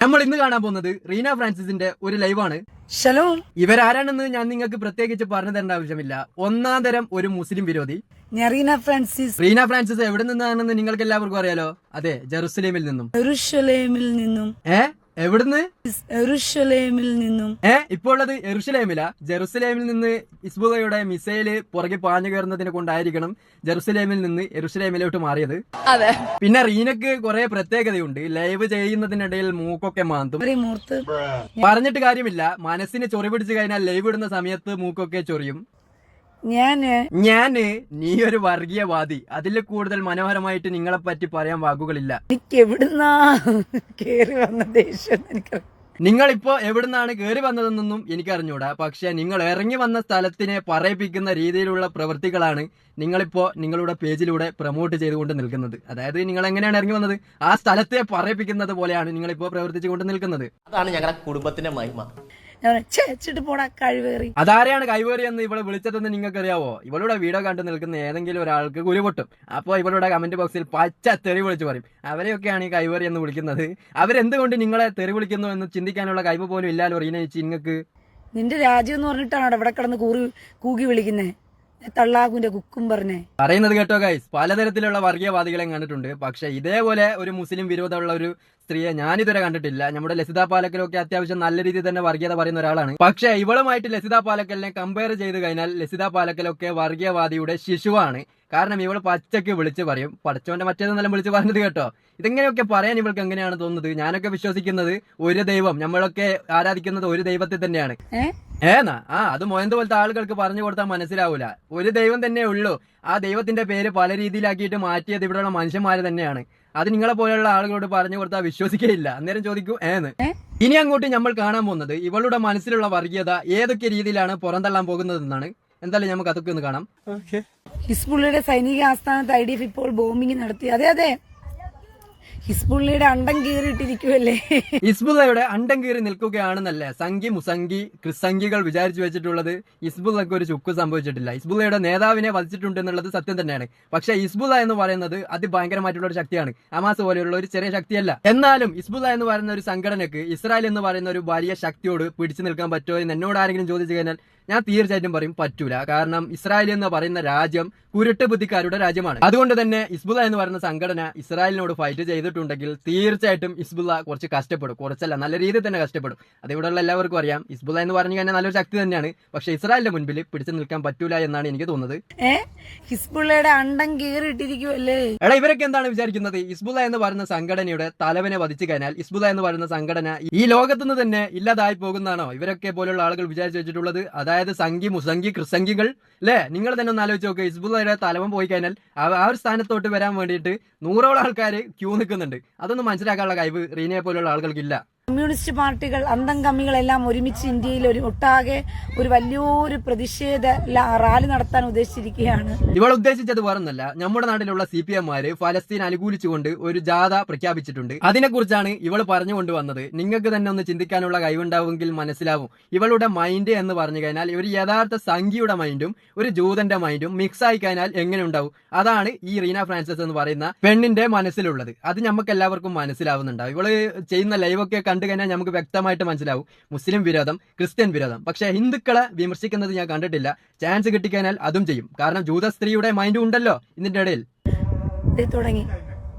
നമ്മൾ ഇന്ന് കാണാൻ പോകുന്നത് റീന ഫ്രാൻസിസിന്റെ ഒരു ലൈവാണ്. ഷലോം. ഇവരാരാണെന്ന് ഞാൻ നിങ്ങൾക്ക് പ്രത്യേകിച്ച് പറഞ്ഞു തരേണ്ട ആവശ്യമില്ല. ഒന്നാം തരം ഒരു മുസ്ലിം വിരോധി. ഞാൻ റീന ഫ്രാൻസിസ്. റീന ഫ്രാൻസിസ് എവിടെ നിന്നാണെന്ന് നിങ്ങൾക്ക് എല്ലാവർക്കും അറിയാലോ. അതെ, ജെറുസലേമിൽ നിന്നും. യെരുശലേമിൽ നിന്നും. എവിടുന്ന്? യെരുശലേമിൽ നിന്നും. ഇപ്പോൾ ഉള്ളത് യെരുശലേമില. ജെറുസലേമിൽ നിന്ന് ഹിസ്ബുള്ളയുടെ മിസൈല് പുറകെ പാഞ്ഞു കയറുന്നതിനെ കൊണ്ടായിരിക്കണം ജെറുസലേമിൽ നിന്ന് യെരുശലേമിലോട്ട് മാറിയത്. അതെ. പിന്നെ റീനക്ക് കുറെ പ്രത്യേകതയുണ്ട്. ലൈവ് ചെയ്യുന്നതിനിടയിൽ മൂക്കൊക്കെ മാന്തും. പറഞ്ഞിട്ട് കാര്യമില്ല, മനസ്സിന് ചൊറി പിടിച്ചു കഴിഞ്ഞാൽ ലൈവ് ഇടുന്ന സമയത്ത് മൂക്കൊക്കെ ചൊറിയും. ഞാന് നീ ഒരു വർഗീയവാദി. അതിൽ കൂടുതൽ മനോഹരമായിട്ട് നിങ്ങളെ പറ്റി പറയാൻ വാക്കുകളില്ല. എനിക്ക് എവിടുന്നാ കേറി വന്ന ദേഷ്യം എനിക്കറിയാം. നിങ്ങളിപ്പോ എവിടുന്നാണ് കയറി വന്നതെന്നൊന്നും എനിക്കറിഞ്ഞൂടാ. പക്ഷെ നിങ്ങൾ ഇറങ്ങി വന്ന സ്ഥലത്തിനെ പറയിപ്പിക്കുന്ന രീതിയിലുള്ള പ്രവൃത്തികളാണ് നിങ്ങളിപ്പോ നിങ്ങളുടെ പേജിലൂടെ പ്രൊമോട്ട് ചെയ്തുകൊണ്ട് നിൽക്കുന്നത്. അതായത് നിങ്ങൾ എങ്ങനെയാണ് ഇറങ്ങി വന്നത് ആ സ്ഥലത്തെ പറയിപ്പിക്കുന്നത് പോലെയാണ് നിങ്ങളിപ്പോ പ്രവർത്തിച്ചുകൊണ്ട് നിൽക്കുന്നത്. അതാണ് ഞങ്ങളുടെ കുടുംബത്തിന്റെ മഹിമ. പോടാ കഴിവേറി. അതാരെയാണ് കൈവേറി എന്ന് ഇവളെ വിളിച്ചതെന്ന് നിങ്ങൾക്ക് അറിയാവോ? ഇവളുടെ വീഡിയോ കണ്ടു നിൽക്കുന്ന ഏതെങ്കിലും ഒരാൾക്ക് കുരുപൊട്ടും. അപ്പോൾ ഇവളുടെ കമന്റ് ബോക്സിൽ പച്ച തെറി വിളിച്ച് പറയും. അവരെയൊക്കെയാണ് ഈ കൈവേറി എന്ന് വിളിക്കുന്നത്. അവരെന്തുകൊണ്ട് നിങ്ങളെ തെറി വിളിക്കുന്നു എന്ന് ചിന്തിക്കാനുള്ള കഴിവ് പോലും ഇല്ലാലോ റീന ചേച്ചി നിങ്ങൾക്ക്. നിന്റെ രാജ്യം എന്ന് പറഞ്ഞിട്ടാണ് ഇവിടെ കിടന്ന് കൂകി വിളിക്കുന്നേ. തള്ളാകുന്റെ കുക്കും പറഞ്ഞേ പറയുന്നത് കേട്ടോ ഗൈസ്. പലതരത്തിലുള്ള വർഗീയവാദികളെ കണ്ടിട്ടുണ്ട്. പക്ഷെ ഇതേപോലെ ഒരു മുസ്ലിം വിരോധമുള്ള ഒരു സ്ത്രീയെ ഞാനിതുവരെ കണ്ടിട്ടില്ല. നമ്മുടെ ലസിത പാലക്കലൊക്കെ അത്യാവശ്യം നല്ല രീതിയിൽ തന്നെ വർഗീയത പറയുന്ന ഒരാളാണ്. പക്ഷെ ഇവളുമായിട്ട് ലസിത പാലക്കലിനെ കമ്പയർ ചെയ്ത് കഴിഞ്ഞാൽ ലസിത പാലക്കലൊക്കെ വർഗീയവാദിയുടെ ശിശുവാണ്. കാരണം ഇവള് പച്ചക്ക് വിളിച്ച് പറയും. പടച്ചോന്റെ മറ്റേതെന്നെല്ലാം വിളിച്ച് പറഞ്ഞത് കേട്ടോ. ഇതെങ്ങനെയൊക്കെ പറയാൻ ഇവൾക്ക് എങ്ങനെയാണ് തോന്നുന്നത്? ഞാനൊക്കെ വിശ്വസിക്കുന്നത് ഒരു ദൈവം, നമ്മളൊക്കെ ആരാധിക്കുന്നത് ഒരു ദൈവത്തെ തന്നെയാണ്. അത് മൊയന്ത് പോലത്തെ ആളുകൾക്ക് പറഞ്ഞു കൊടുത്താൽ മനസ്സിലാവൂല. ഒരു ദൈവം തന്നെ ഉള്ളൂ. ആ ദൈവത്തിന്റെ പേര് പല രീതിയിലാക്കിയിട്ട് മാറ്റിയത് ഇവിടെയുള്ള മനുഷ്യന്മാര് തന്നെയാണ്. അത് നിങ്ങളെ പോലെയുള്ള ആളുകളോട് പറഞ്ഞു കൊടുത്താൽ വിശ്വസിക്കുകയില്ല. അന്നേരം ചോദിക്കൂ ഇനി അങ്ങോട്ട് നമ്മൾ കാണാൻ പോകുന്നത് ഇവളുടെ മനസ്സിലുള്ള വർഗീയത ഏതൊക്കെ രീതിയിലാണ് പുറന്തള്ളാൻ പോകുന്നതെന്നാണ്. എന്തായാലും നമുക്ക് അതൊക്കെ ഒന്ന് കാണാം. ഹിസ്ബുള്ളയുടെ സൈനിക ആസ്ഥാനത്ത് IDF ഇപ്പോൾ ബോംബിംഗ് നടത്തി. അതെ, ഹിസ്ബുള്ളയുടെ അണ്ടം കീറിയിട്ടിരിക്കുവല്ലേ. ഹിസ്ബുള്ളയുടെ അണ്ടം കീറി നിൽക്കുകയാണെന്നല്ലേ സംഘി മുസംഗി ക്രിസംഗികൾ വിചാരിച്ചു വെച്ചിട്ടുള്ളത്. ഹിസ്ബുള്ളക്ക് ഒരു ചുക്ക് സംഭവിച്ചിട്ടില്ല. ഹിസ്ബുള്ളയുടെ നേതാവിനെ വധിച്ചിട്ടുണ്ട് എന്നുള്ളത് സത്യം തന്നെയാണ്. പക്ഷെ ഹിസ്ബുള്ള എന്ന് പറയുന്നത് അതിഭയങ്കരമായിട്ടുള്ള ഒരു ശക്തിയാണ്. ഹമാസ് പോലെയുള്ള ഒരു ചെറിയ ശക്തിയല്ല. എന്നാലും ഹിസ്ബുള്ള എന്ന് പറയുന്ന ഒരു സംഘടനക്ക് ഇസ്രായേൽ എന്ന് പറയുന്ന ഒരു വലിയ ശക്തിയോട് പിടിച്ചു നിൽക്കാൻ പറ്റുമോ എന്ന് എന്നോട് ആരെങ്കിലും ചോദിച്ചു കഴിഞ്ഞാൽ ഞാൻ തീർച്ചയായിട്ടും പറയും പറ്റൂല. കാരണം ഇസ്രായേൽ എന്ന് പറയുന്ന രാജ്യം കുരുട്ട് ബുദ്ധിക്കാരുടെ രാജ്യമാണ്. അതുകൊണ്ട് തന്നെ ഹിസ്ബുള്ള എന്ന് പറയുന്ന സംഘടന ഇസ്രായേലിനോട് ഫൈറ്റ് ചെയ്തിട്ടുണ്ടെങ്കിൽ തീർച്ചയായിട്ടും ഹിസ്ബുള്ള കുറച്ച് കഷ്ടപ്പെടും. കുറച്ചല്ല, നല്ല രീതിയിൽ തന്നെ കഷ്ടപ്പെടും. അതിവിടെയുള്ള എല്ലാവർക്കും അറിയാം. ഹിസ്ബുള്ള എന്ന് പറഞ്ഞു കഴിഞ്ഞാൽ നല്ലൊരു ശക്തി തന്നെയാണ്. പക്ഷെ ഇസ്രായേലിന്റെ മുൻപിൽ പിടിച്ചു നിൽക്കാൻ പറ്റൂല എന്നാണ് എനിക്ക് തോന്നുന്നത്. ഹിസ്ബുള്ളയുടെ അണ്ടം കീറിയിട്ടിരിക്കുവല്ലേ. എടാ, ഇവരൊക്കെ എന്താണ് വിചാരിക്കുന്നത്? ഹിസ്ബുള്ള എന്ന് പറയുന്ന സംഘടനയുടെ തലവനെ വധിച്ചു കഴിഞ്ഞാൽ ഹിസ്ബുള്ള എന്ന് പറയുന്ന സംഘടന ഈ ലോകത്തുനിന്ന് തന്നെ ഇല്ലാതായി പോകുന്നതാണോ ഇവരൊക്കെ പോലുള്ള ആളുകൾ വിചാരിച്ചു വെച്ചിട്ടുള്ളത്? അതായത് സംഘി മുസംഗി ക്രിസംഗികൾ അല്ലേ? നിങ്ങൾ തന്നെ ഒന്ന് ആലോചിച്ച് നോക്കുക. ഹിസ്ബുള്ളയുടെ തലവൻ പോയി കഴിഞ്ഞാൽ ആ ഒരു സ്ഥാനത്തോട്ട് വരാൻ വേണ്ടിയിട്ട് 100ഓളം ആൾക്കാർ ക്യൂ നിൽക്കുന്നുണ്ട്. അതൊന്നും മനസ്സിലാക്കാനുള്ള കഴിവ് റീനയെ പോലുള്ള ആളുകൾക്കില്ല. കമ്മ്യൂണിസ്റ്റ് പാർട്ടികൾ അന്തംകമ്മികളെല്ലാം ഒരുമിച്ച് ഇന്ത്യയിൽ ഒട്ടാകെ ഒരു വലിയൊരു പ്രതിഷേധ റാലി നടത്താൻ ഉദ്ദേശിച്ചിരിക്കുകയാണ്. ഇവൾ ഉദ്ദേശിച്ചത് വേറൊന്നല്ല, നമ്മുടെ നാട്ടിലുള്ള CPM-മാര് ഫലസ്തീൻ അനുകൂലിച്ചുകൊണ്ട് ഒരു ജാഥ പ്രഖ്യാപിച്ചിട്ടുണ്ട്. അതിനെക്കുറിച്ചാണ് ഇവൾ പറഞ്ഞുകൊണ്ട് വന്നത്. നിങ്ങൾക്ക് തന്നെ ഒന്ന് ചിന്തിക്കാനുള്ള കഴിവുണ്ടാവുമെങ്കിൽ മനസ്സിലാവും. ഇവളുടെ മൈൻഡ് എന്ന് പറഞ്ഞു കഴിഞ്ഞാൽ ഒരു യഥാർത്ഥ സംഘിയുടെ മൈൻഡും ഒരു ജൂതന്റെ മൈൻഡും മിക്സ് ആയി കഴിഞ്ഞാൽ എങ്ങനെ ഉണ്ടാവും? അതാണ് ഈ റീന ഫ്രാൻസിസ് എന്ന് പറയുന്ന പെണ്ണിന്റെ മനസ്സിലുള്ളത്. അത് നമുക്ക് എല്ലാവർക്കും മനസ്സിലാവുന്നുണ്ടാവും. ഇവള് ചെയ്യുന്ന ലൈവൊക്കെ കണ്ടു കഴിഞ്ഞാൽ നമുക്ക് വ്യക്തമായിട്ട് മനസ്സിലാവും മുസ്ലിം വിരോധം, ക്രിസ്ത്യൻ വിരോധം. പക്ഷെ ഹിന്ദുക്കളെ വിമർശിക്കുന്നത് ഞാൻ കണ്ടിട്ടില്ല. ചാൻസ് കിട്ടിക്കഴിഞ്ഞാൽ അതും ചെയ്യും. കാരണം ജൂത സ്ത്രീയുടെ മൈൻഡും ഉണ്ടല്ലോ ഇതിന്റെ ഇടയിൽ. തുടങ്ങി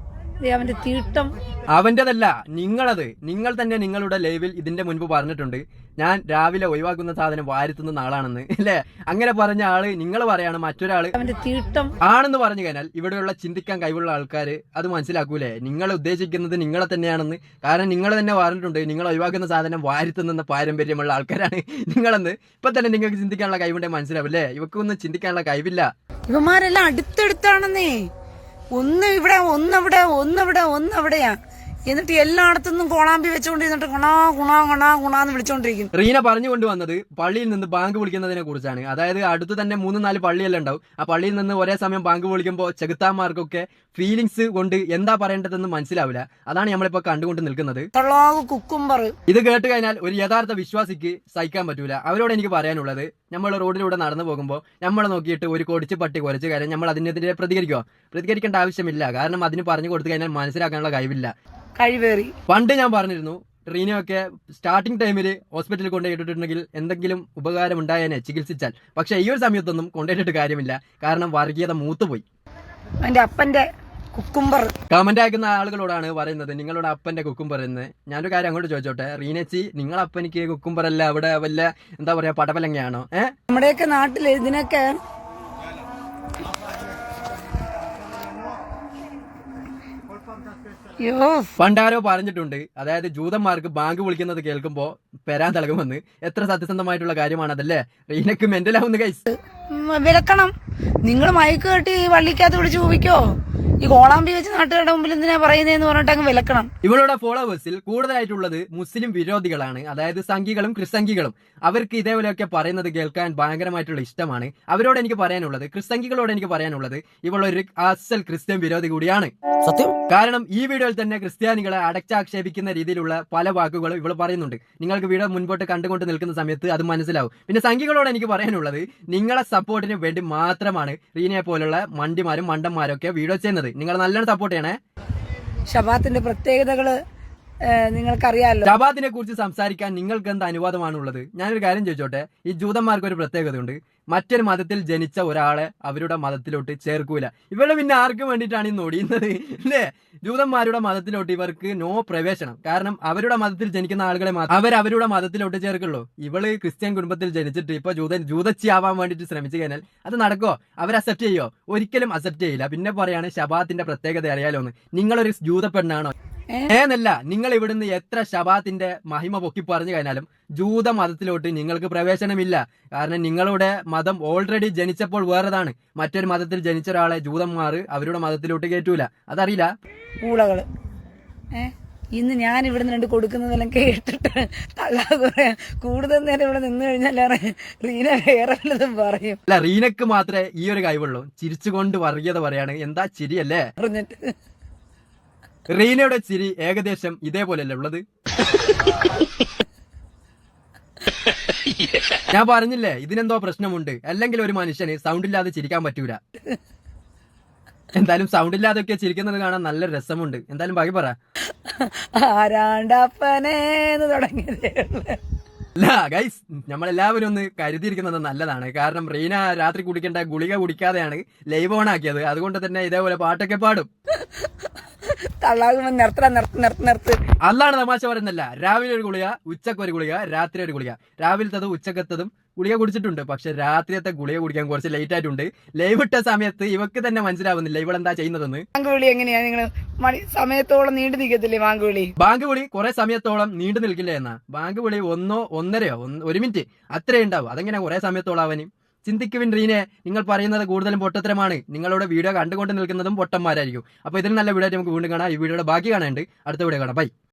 അവന്റെ തീട്ടം അവന്റേതല്ല, നിങ്ങളത്. നിങ്ങൾ തന്നെ നിങ്ങളുടെ ലൈവിൽ ഇതിന്റെ മുൻപ് പറഞ്ഞിട്ടുണ്ട് ഞാൻ രാവിലെ ഒഴിവാക്കുന്ന സാധനം വാരിത്തുന്ന ആളാണെന്ന് അല്ലേ? അങ്ങനെ പറഞ്ഞ ആള് നിങ്ങൾ പറയാണ് മറ്റൊരാള് അവന്റെ തീട്ടം ആണെന്ന് പറഞ്ഞു കഴിഞ്ഞാൽ ഇവിടെയുള്ള ചിന്തിക്കാൻ കഴിവുള്ള ആൾക്കാര് അത് മനസ്സിലാക്കൂലേ നിങ്ങൾ ഉദ്ദേശിക്കുന്നത് നിങ്ങളെ തന്നെയാണെന്ന്. കാരണം നിങ്ങൾ തന്നെ പറഞ്ഞിട്ടുണ്ട് നിങ്ങൾ ഒഴിവാക്കുന്ന സാധനം വാരിത്തുന്ന പാരമ്പര്യമുള്ള ആൾക്കാരാണ് നിങ്ങളെന്ന്. ഇപ്പൊ തന്നെ നിങ്ങൾക്ക് ചിന്തിക്കാനുള്ള കഴിവുണ്ടെങ്കിൽ മനസ്സിലാവില്ലേ? ഇവക്കൊന്നും ചിന്തിക്കാനുള്ള കഴിവില്ല. ഇവന്മാരെല്ലാം അടുത്തടുത്താണെന്നേ. ഒന്ന് ഇവിടെ ഒന്നവിടെയാ. എന്നിട്ട് എല്ലായിടത്തുനിന്നും കോണാമ്പി വെച്ചോണ്ടിരുന്നിട്ട് ഗുണാന്ന് വിളിച്ചോണ്ടിരിക്കും. റീന പറഞ്ഞുകൊണ്ട് വന്നത് പള്ളിയിൽ നിന്ന് ബാങ്ക് വിളിക്കുന്നതിനെ കുറിച്ചാണ്. അതായത് അടുത്ത് തന്നെ 3-4 പള്ളിയെല്ലാം ഉണ്ടാവും. ആ പള്ളിയിൽ നിന്ന് ഒരേ സമയം ബാങ്ക് വിളിക്കുമ്പോൾ ചെകുത്താന്മാർക്കൊക്കെ ഫീലിങ്സ് കൊണ്ട് എന്താ പറയേണ്ടതെന്ന് മനസ്സിലാവില്ല. അതാണ് നമ്മളിപ്പോ കണ്ടുകൊണ്ട് നിൽക്കുന്നത്. ഇത് കേട്ട് കഴിഞ്ഞാൽ ഒരു യഥാർത്ഥ വിശ്വാസിക്ക് സഹിക്കാൻ പറ്റൂല. അവരോട് എനിക്ക് പറയാനുള്ളത്, നമ്മൾ റോഡിലൂടെ നടന്നു പോകുമ്പോൾ നമ്മളെ നോക്കിയിട്ട് ഒരു കൊടിച്ച് പട്ടി കുറച്ച് കാര്യം നമ്മൾ അതിനെതിരെ പ്രതികരിക്കേണ്ട ആവശ്യമില്ല. കാരണം അതിന് പറഞ്ഞു കൊടുത്തു കഴിഞ്ഞാൽ മനസ്സിലാക്കാനുള്ള കഴിവില്ല. കഴിവേറി. പണ്ട് ഞാൻ പറഞ്ഞിരുന്നു റീനയൊക്കെ സ്റ്റാർട്ടിംഗ് ടൈമിൽ ഹോസ്പിറ്റലിൽ കൊണ്ടുപോയിട്ടുണ്ടെങ്കിൽ എന്തെങ്കിലും ഉപകാരം ഉണ്ടായേനെ ചികിത്സിച്ചാൽ. പക്ഷെ ഈ ഒരു സമയത്തൊന്നും കൊണ്ടുപോയിട്ട് കാര്യമില്ല, കാരണം വർഗീയത മൂത്തുപോയി. എന്റെ അപ്പന്റെ കുക്കുംബർ കമന്റ് അയക്കുന്ന ആളുകളോടാണ് പറയുന്നത് നിങ്ങളുടെ അപ്പന്റെ കുക്കുംബർ എന്ന്. ഞാനൊരു കാര്യം അങ്ങോട്ട് ചോദിച്ചോട്ടെ, റീനച്ചി നിങ്ങളെ അപ്പനിക്ക് കുക്കുംബർ അല്ല അവിടെ വല്ല എന്താ പറയാ പടവലങ്ങയാണോ? നമ്മുടെയൊക്കെ നാട്ടില് ഇതിനൊക്കെ പണ്ടാരോ പറഞ്ഞിട്ടുണ്ട്, അതായത് ജൂതന്മാർക്ക് ബാങ്ക് വിളിക്കുന്നത് കേൾക്കുമ്പോ പെരാൻ തിളകുമെന്ന്. എത്ര സത്യസന്ധമായിട്ടുള്ള കാര്യമാണതല്ലേ? റീനക്ക് മെന്റലാവുന്ന കൈസ് വിലക്കണം. നിങ്ങൾ മയക്ക് കെട്ടി വള്ളിക്കകത്ത് പിടിച്ച് ചോദിക്കോ, ഈ കോളാമ്പി വെച്ച് നാട്ടുകാരുടെ മുമ്പിൽ എന്തിനാ പറയുന്നതെന്ന് പറഞ്ഞിട്ട് അങ്ങ് വിലക്കണം. ഇവളുടെ ഫോളോവേഴ്സിൽ കൂടുതലായിട്ടുള്ളത് മുസ്ലിം വിരോധികളാണ്, അതായത് സംഘികളും ക്രിസ്സംഘികളും. അവർക്ക് ഇതേപോലെയൊക്കെ പറയുന്നത് കേൾക്കാൻ ഭയങ്കരമായിട്ടുള്ള ഇഷ്ടമാണ്. അവരോട് എനിക്ക് പറയാനുള്ളത്, ക്രിസ്സംഘികളോട് എനിക്ക് പറയാനുള്ളത്, ഇവളൊരു അസൽ ക്രിസ്ത്യൻ വിരോധി കൂടിയാണ്. സത്യം. കാരണം ഈ വീഡിയോയിൽ തന്നെ ക്രിസ്ത്യാനികളെ അടച്ചാക്ഷേപിക്കുന്ന രീതിയിലുള്ള പല വാക്കുകളും ഇവൾ പറയുന്നുണ്ട്. നിങ്ങൾക്ക് വീഡിയോ മുൻപോട്ട് കണ്ടുകൊണ്ട് നിൽക്കുന്ന സമയത്ത് അത് മനസ്സിലാവും. പിന്നെ സംഘികളോട് എനിക്ക് പറയാനുള്ളത്, നിങ്ങളെ സപ്പോർട്ടിന് വേണ്ടി മാത്രമാണ് റീനയെ പോലുള്ള മണ്ടിമാരും മണ്ടന്മാരും ഒക്കെ വീഡിയോ ചെയ്യുന്നത്. നിങ്ങൾ നല്ലോണം സപ്പോർട്ട് ചെയ്യണേ. ഷബാത്തിന്റെ പ്രത്യേകതകള് നിങ്ങൾക്കറിയാലോ. ഷബാത്തിനെ കുറിച്ച് സംസാരിക്കാൻ നിങ്ങൾക്ക് എന്ത് അനുവാദമാണുള്ളത്? ഞാനൊരു കാര്യം ചോദിച്ചോട്ടെ, ഈ ജൂതന്മാർക്ക് ഒരു പ്രത്യേകതയുണ്ട്, മറ്റൊരു മതത്തിൽ ജനിച്ച ഒരാളെ അവരുടെ മതത്തിലോട്ട് ചേർക്കൂല. ഇവള് പിന്നെ ആർക്കും വേണ്ടിയിട്ടാണ് ഈ നൊടിയുന്നത് അല്ലേ? ജൂതന്മാരുടെ മതത്തിലോട്ട് ഇവർക്ക് നോ പ്രവേശനം. കാരണം അവരുടെ മതത്തിൽ ജനിക്കുന്ന ആളുകളെ അവരുടെ മതത്തിലോട്ട് ചേർക്കുള്ളൂ. ഇവള് ക്രിസ്ത്യൻ കുടുംബത്തിൽ ജനിച്ചിട്ട് ഇപ്പൊ ജൂതച്ചി ആവാൻ വേണ്ടിട്ട് ശ്രമിച്ചു കഴിഞ്ഞാൽ അത് നടക്കോ? അവർ അക്സെപ്റ്റ് ചെയ്യോ? ഒരിക്കലും അക്സെപ്റ്റ് ചെയ്യില്ല. പിന്നെ പറയാണ് ഷബാത്തിന്റെ പ്രത്യേകത അറിയാലോന്ന്. നിങ്ങളൊരു ജൂത പെണ്ണാണോ? എന്നല്ല, നിങ്ങൾ ഇവിടുന്ന് എത്ര ഷബാത്തിന്റെ മഹിമ പൊക്കി പറഞ്ഞു കഴിഞ്ഞാലും ജൂത മതത്തിലോട്ട് നിങ്ങൾക്ക് പ്രവേശനമില്ല. കാരണം നിങ്ങളുടെ മതം ഓൾറെഡി ജനിച്ചപ്പോൾ വേറെതാണ്. മറ്റൊരു മതത്തിൽ ജനിച്ച ഒരാളെ ജൂതന്മാർ അവരുടെ മതത്തിലോട്ട് കയറ്റൂല. അതറിയില്ല. ഊളകള് ഇന്ന് ഞാൻ ഇവിടുന്ന് രണ്ട് കൊടുക്കുന്നതെല്ലാം കേട്ടിട്ട് തള്ളാ പറയാ കൂടുതൽ നേരം ഇവിടെ നിന്ന് കഴിഞ്ഞാൽ റീന വേറെ വല്ലതും പറയും. അല്ല, റീനക്ക് മാത്രമേ ഈ ഒരു കഴിവുള്ളൂ. ചിരിച്ചുകൊണ്ട് വർഗീയത പറയാണ്. എന്താ ചിരിയല്ലേ? പറഞ്ഞിട്ട് റീനയുടെ ചിരി ഏകദേശം ഇതേപോലെയല്ലേ ഉള്ളത്? ഞാൻ പറഞ്ഞില്ലേ ഇതിനെന്തോ പ്രശ്നമുണ്ട്. അല്ലെങ്കിൽ ഒരു മനുഷ്യന് സൗണ്ട് ഇല്ലാതെ ചിരിക്കാൻ പറ്റൂല. എന്തായാലും സൗണ്ട് ഇല്ലാതൊക്കെ ചിരിക്കുന്നത് കാണാൻ നല്ല രസമുണ്ട്. എന്തായാലും ബാക്കി പറ. ആരാണ്ടപ്പനേന്ന് തുടങ്ങിയതേ അല്ല ഗൈസ്, നമ്മളെല്ലാവരും ഒന്ന് കരുതിയിരിക്കുന്നത് നല്ലതാണ്. കാരണം റീന രാത്രി കുടിക്കേണ്ട ഗുളിക കുടിക്കാതെയാണ് ലൈവ് ഓൺ ആക്കിയത്. അതുകൊണ്ട് തന്നെ ഇതേപോലെ പാട്ടൊക്കെ പാടും. തള്ളാകുമ്പോ നിർത്ത്. അല്ലാണ് തമാശ പറയുന്നല്ല. രാവിലെ ഒരു ഗുളിക, ഉച്ചക്ക് ഒരു ഗുളിക, രാത്രി ഒരു ഗുളിക. രാവിലത്തതും ഉച്ചക്കത്തതും ഗുളിക കുടിച്ചിട്ടുണ്ട്. പക്ഷെ രാത്രിയത്തെ ഗുളിക കുടിക്കാൻ കുറച്ച് ലേറ്റ് ആയിട്ടുണ്ട്. ലൈവ് ഇട്ട സമയത്ത് ഇവക്ക് തന്നെ മനസ്സിലാവുന്നില്ല ഇവളെന്താ ചെയ്യുന്നതെന്ന്. ബാങ്കുവിളി എങ്ങനെയാ നിങ്ങൾ സമയത്തോളം നീണ്ടു നിൽക്കത്തില്ലേ? ബാങ്ക് വിളി കുറെ സമയത്തോളം നീണ്ടു നിൽക്കില്ല എന്നാ. ബാങ്ക് വിളി 1 1.5 1 മിനിറ്റ് അത്രേ ഉണ്ടാവും. അതെങ്ങനെ കുറെ സമയത്തോളം അവന്? ചിന്തിക്കുവിൻ റീനെ, നിങ്ങൾ പറയുന്നത് കൂടുതലും പൊട്ടത്തരമാണ്. നിങ്ങളുടെ വീഡിയോ കണ്ടുകൊണ്ട് നിൽക്കുന്നതും പൊട്ടന്മാരായിരിക്കും. അപ്പൊ ഇതിൽ നല്ല വീഡിയോ നമുക്ക് വീണ്ടും കാണാം. ഈ വീഡിയോയുടെ ബാക്കി കാണാനുണ്ട്. അടുത്ത വീഡിയോ കാണാം. ബൈ.